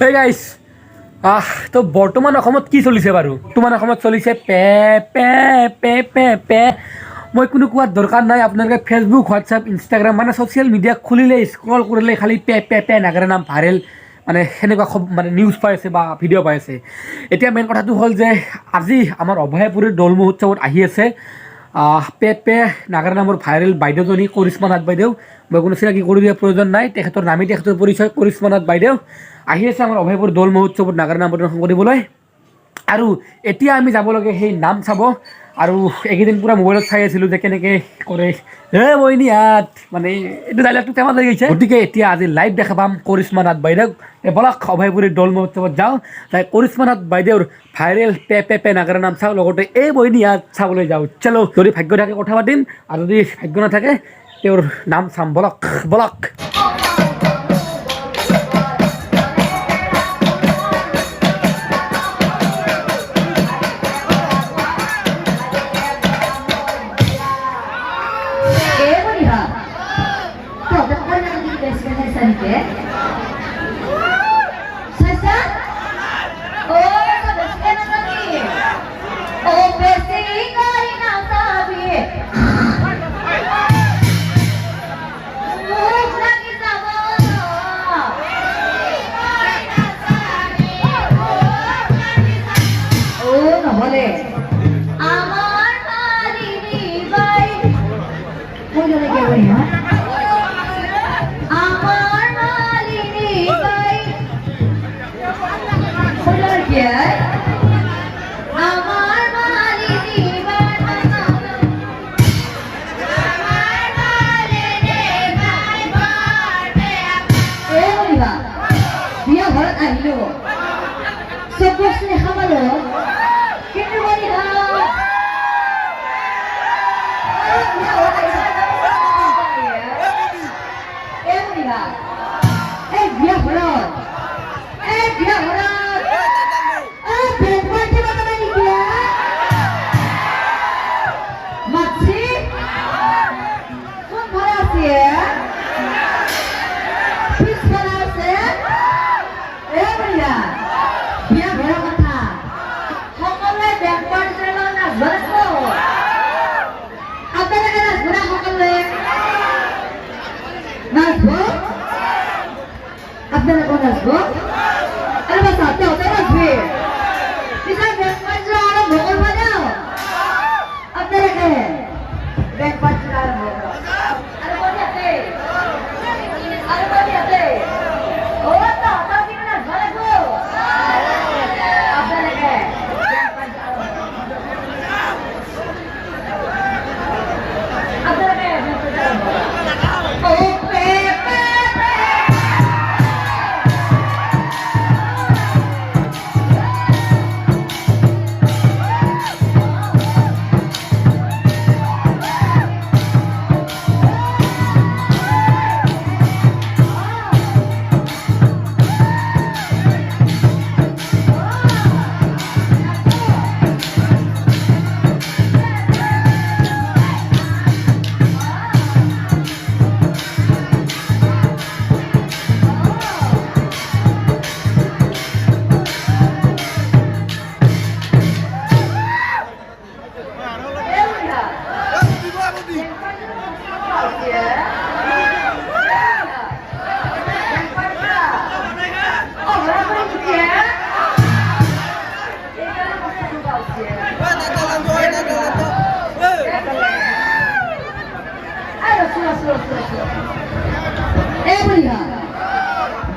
Hey guys, তো বৰ্তমান অসমত কি চলিছে বাৰু? বৰ্তমান অসমত চলিছে pay pay pay pay pay. মই কোনো কোৱাৰ দৰকাৰ নাই, আপোনালোকে ফেচবুক, হোৱাটছআপ, ইনষ্টাগ্ৰাম মানে ছ'চিয়েল মিডিয়া খুলিলে স্ক্ৰল কৰিলে খালি পে পে পে নাগৰানাম ভাইৰেল মানে সেনেকুৱা মানে নিউজ পাই আছে বা ভিডিঅ' পাই আছে। এতিয়া মেইন কথাটো হ'ল যে আজি আমাৰ অভয়াপুৰীৰ দৌল মহোৎসৱত আহি আছে পেপে নাগৰানামৰ ভাইৰেল বাইদেউজনী কৰিশ্মনাথ বাইদেউ। মই কোনো চিনাকি কৰি দিয়াৰ প্ৰয়োজন নাই, তেখেতৰ নামেই তেখেতৰ পৰিচয় কৰিশ্মনাথ বাইদেউ আহি আছে আমাৰ অভয়পুৰ দৌল মহোৎসৱত নাগৰানাম প্ৰদৰ্শন কৰিবলৈ। আৰু এতিয়া আমি যাব লাগে সেই নাম চাব। আৰু এইকেইদিন পূৰা মোবাইলত চাই আছিলোঁ যে কেনেকৈ কৰে মইনি ইয়াত মানে এইটো ডাইলগটো টেমা লাগি গৈছে। গতিকে এতিয়া আজি লাইভ দেখা পাম কৰিশ্মনাথ বাইদেউক। বলক অভয়পুৰীৰ দৌল মহোৎসৱত যাওঁ, তাই কৰিশ্মনাথ বাইদেউৰ ভাইৰেল পে পে পে নাগৰানাম চাওঁ, লগতে এই মইনি ইয়াত চাবলৈ যাওঁ। চলো, যদি ভাগ্য থাকে কথা পাতিম আৰু যদি ভাগ্য নাথাকে তেওঁৰ নাম চাম। বলক বলক।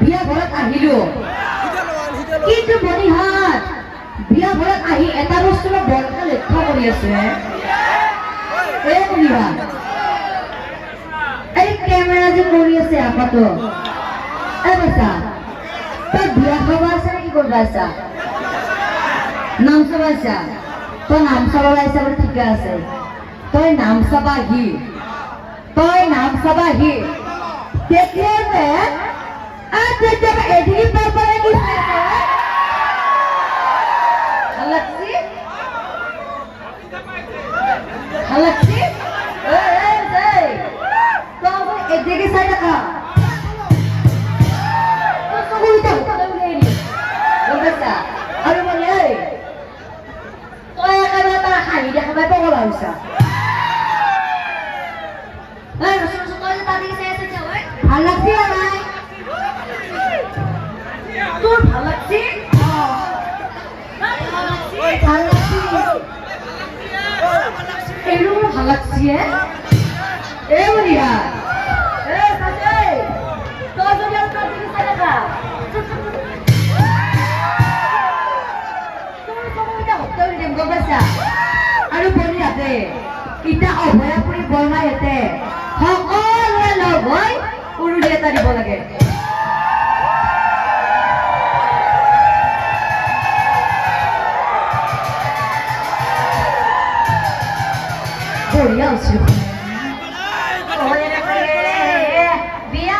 বিয়া ঘৰত আহিলো, কিন্তু মণিহাত বিয়া ঘৰত আহি এটা বস্তু বৰকে লক্ষ্য কৰি আছে। এই মণিহাত এই কেমেৰা যে কৰি আছে আপাতো এই বাচ্চা, তই বিয়া খাব আছে নে কি কৰিব আছা? নাম চাব আছা? তই নাম চাব আহিছা বুলি ঠিকে আছে, তই নাম চাবাহি, তই নাম চাবাহি তেতিয়াতে এদিন পারপারে কি হালাচ্ছি হালাচ্ছি তো এদিকে সাইডা খা তো সবুইটা Aisha. Eh, masuk aja tadi saya saja, weh. Halak sih, Nay. Tuh, halak sih. Oh. Halak sih. Lu halak sih ya? Maria. Sajay. Kau jadi tadi saya dah. Gobasa, aru boli ate, kita Abhayapuri bolna ate, সকলোৱে log হৈ উৰুলি এটা দিব লাগে। বঢ়িয়া হৈছে। বিয়া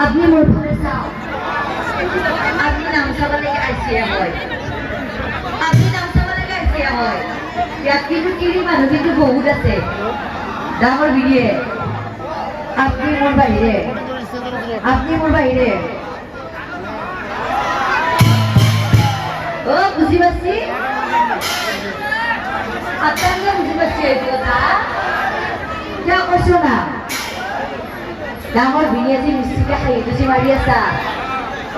Abni মোৰ ফালে চাওক Abni নাম চাবলৈ আহিছে হয় Abni নাম চাবলৈ আহিছে হয় ইয়াত কিন্তু কিৰি মানুহ কিন্তু বহুত আছে ডাঙৰ বিয়ে Abni মোৰ বাহিৰে বুজি পাইছি আপোনালোকে বুজি পাইছে এইটো কথা কিয় কৈছো না ডাঙৰ বিয়ে যে মিষ্টিকে খাই বুজি মাৰি আছা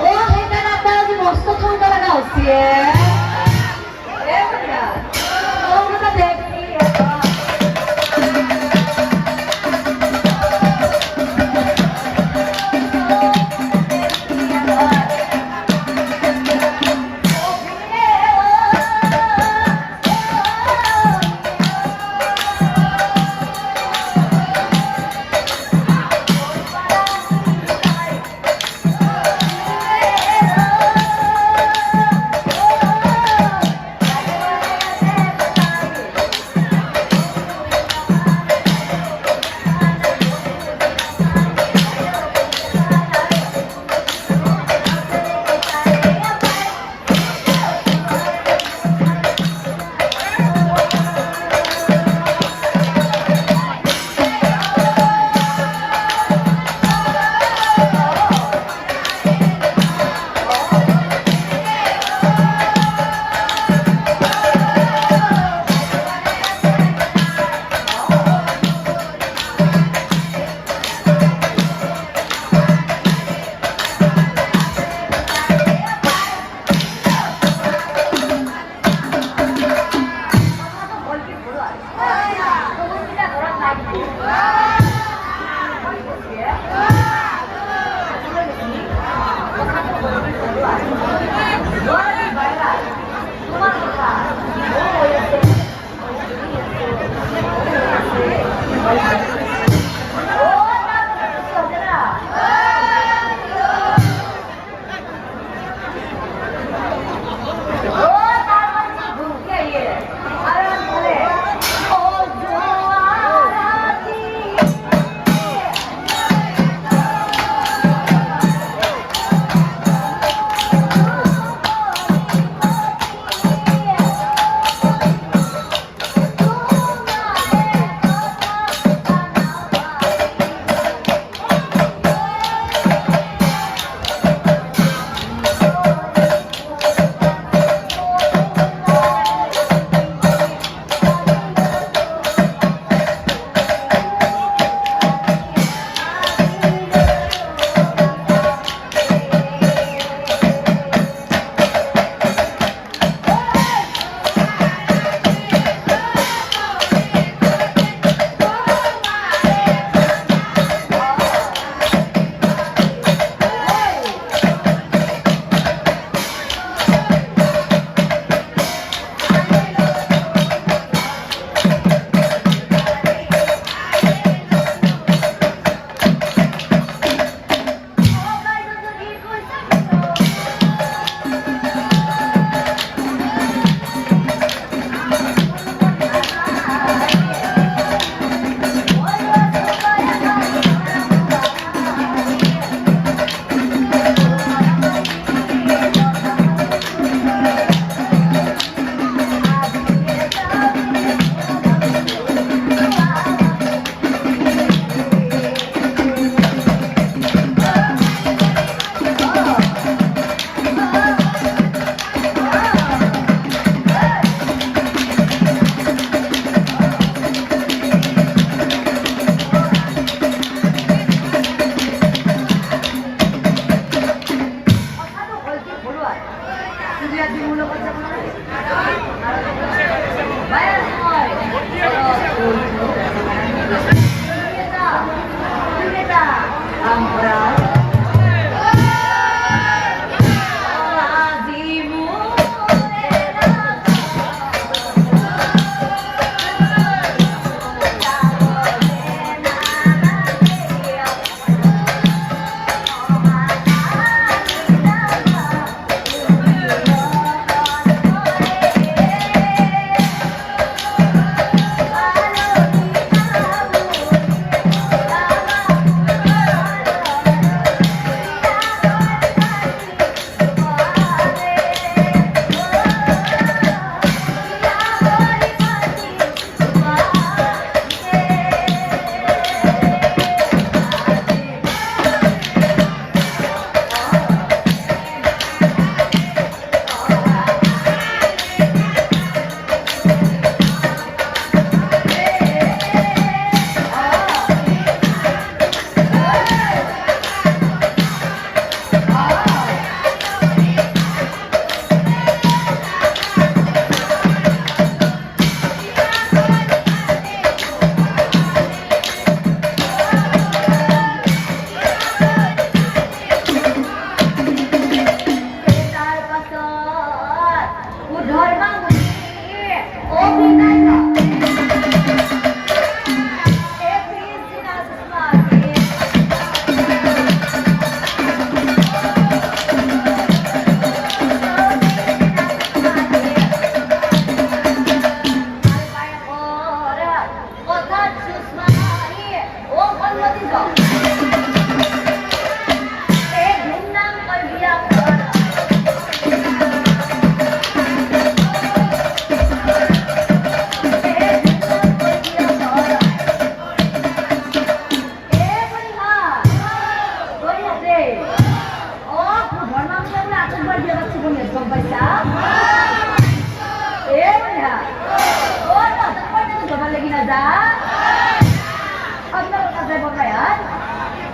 সেইকাৰণে আপোনাৰ আজি মস্ত ঠাণ্ডা লগা হৈছে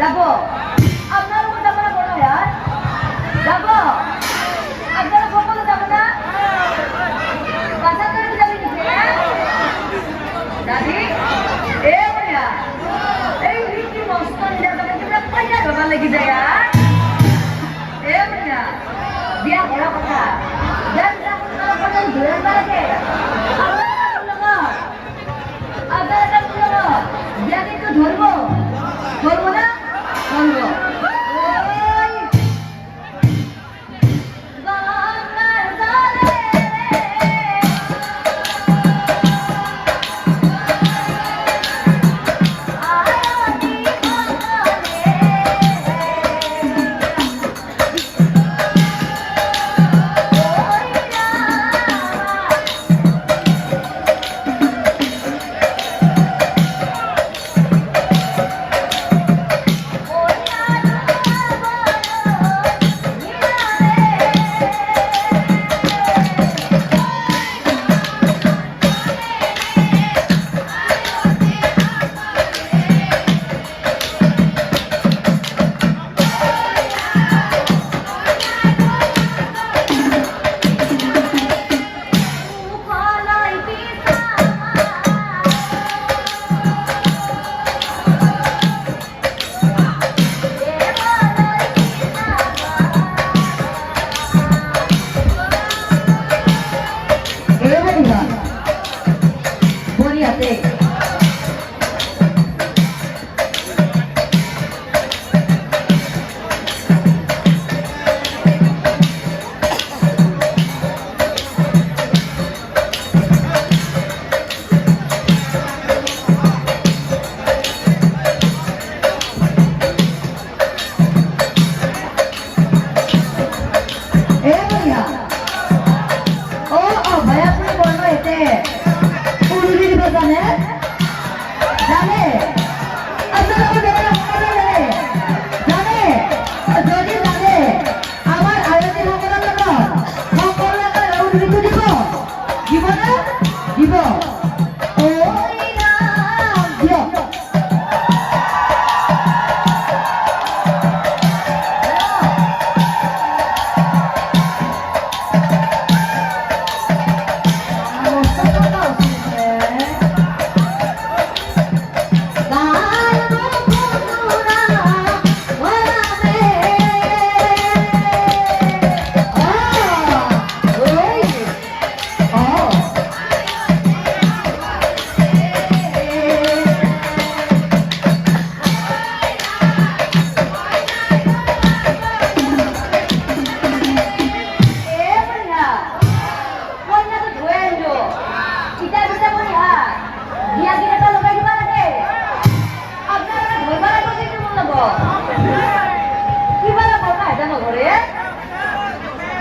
যাবো আপনার উপর যাবো না বড় ভাইয়ার যাবো আপনার উপর যাবো না বাসা করে যাবেন দাদি এ বঢ়িয়া এই ৰীতি মস্ত নিজাকে কিবা পইচা ধৰবা লাগি যায় এ বঢ়িয়া বিয়া কৰা কথা যাম যাম কথা ধৰে লাগে আবার এটা বলো বিয়া কিন্তু ধরবো ধরবো না ধরবো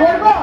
করবো